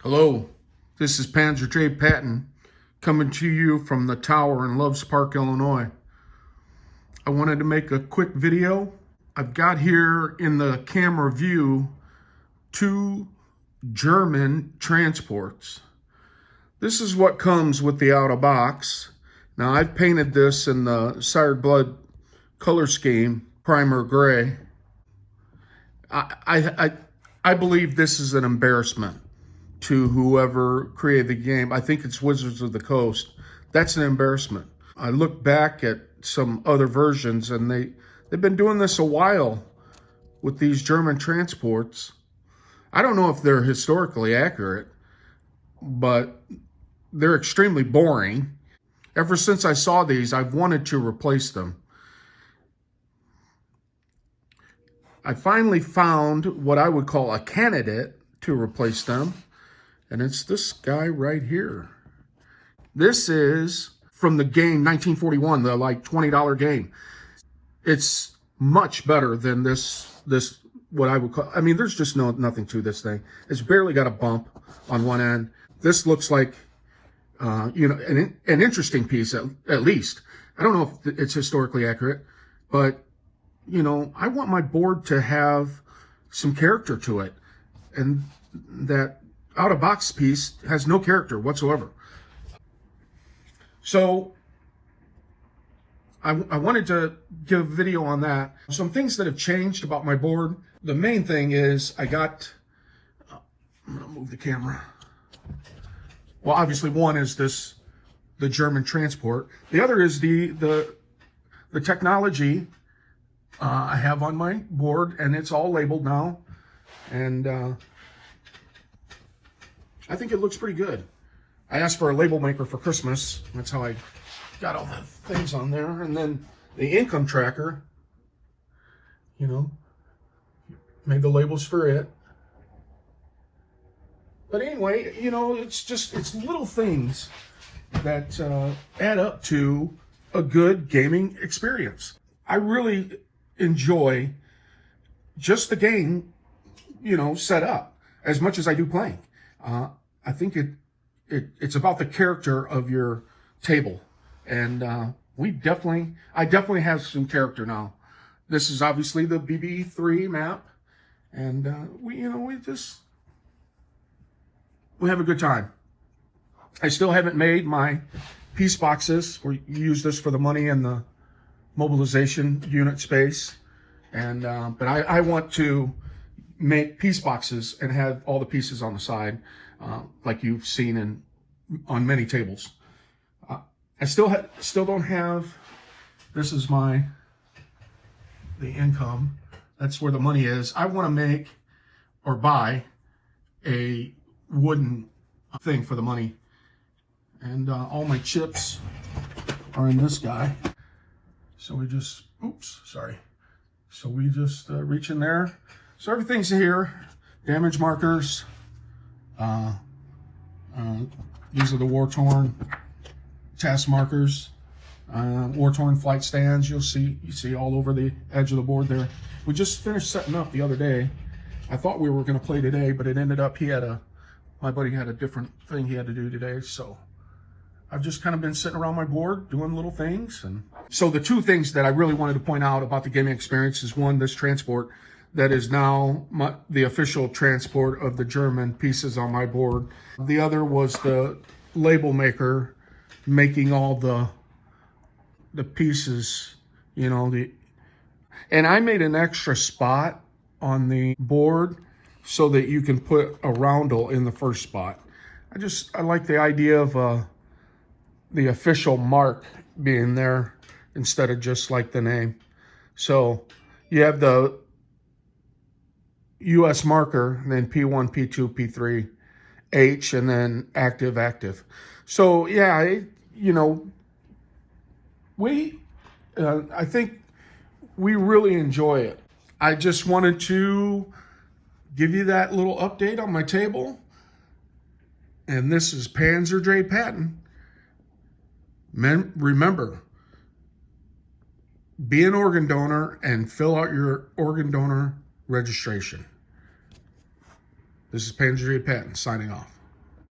Hello, this is Panzer J. Patton coming to you from the tower in Loves Park, Illinois. I wanted to make a quick video. I've got here in the camera view two German transports. This is what comes with the out of box. Now I've painted this in the Sired Blood color scheme, primer gray. I believe this is an embarrassment to whoever created the game. I think it's Wizards of the Coast. That's an embarrassment. I look back at some other versions and they've been doing this a while with these German transports. I don't know if they're historically accurate, but they're extremely boring. Ever since I saw these, I've wanted to replace them. I finally found what I would call a candidate to replace them. And it's this guy right here. This is from the game 1941, the like $20 game. It's much better than this what I would call, I mean, there's just nothing to this thing. It's barely got a bump on one end. This looks like, an interesting piece at least. I don't know if it's historically accurate, but, I want my board to have some character to it. And that out-of-box piece has no character whatsoever. So I wanted to give a video on that. Some things that have changed about my board. The main thing is I'm gonna move the camera. Well, obviously one is the German transport. The other is the technology I have on my board, and it's all labeled now. And I think it looks pretty good. I asked for a label maker for Christmas. That's how I got all the things on there. And then the income tracker, made the labels for it. But anyway, it's little things that add up to a good gaming experience. I really enjoy just the game, set up as much as I do playing. I think it's about the character of your table, and I definitely have some character now. This is obviously the BB3 map, and we have a good time. I still haven't made my piece boxes. We use this for the money and the mobilization unit space, and but I want to make piece boxes and have all the pieces on the side, like you've seen on many tables. I still don't have. This is the income. That's where the money is. I want to make or buy a wooden thing for the money, and all my chips are in this guy. So we just reach in there. So everything's here. Damage markers. These are the war-torn task markers. War-torn flight stands. You see all over the edge of the board there. We just finished setting up the other day. I thought we were going to play today, but it ended up my buddy had a different thing he had to do today. So I've just kind of been sitting around my board doing little things. And so the two things that I really wanted to point out about the gaming experience is, one, this transport that is now the official transport of the German pieces on my board. The other was the label maker making all the pieces, and I made an extra spot on the board so that you can put a roundel in the first spot. I like the idea of the official mark being there instead of just like the name. So you have the US marker, and then P1, P2, P3, H, and then active. So yeah, I think we really enjoy it. I just wanted to give you that little update on my table. And this is Panzer J. Patton. Remember, be an organ donor and fill out your organ donor registration. This is Panzer J. Patton signing off.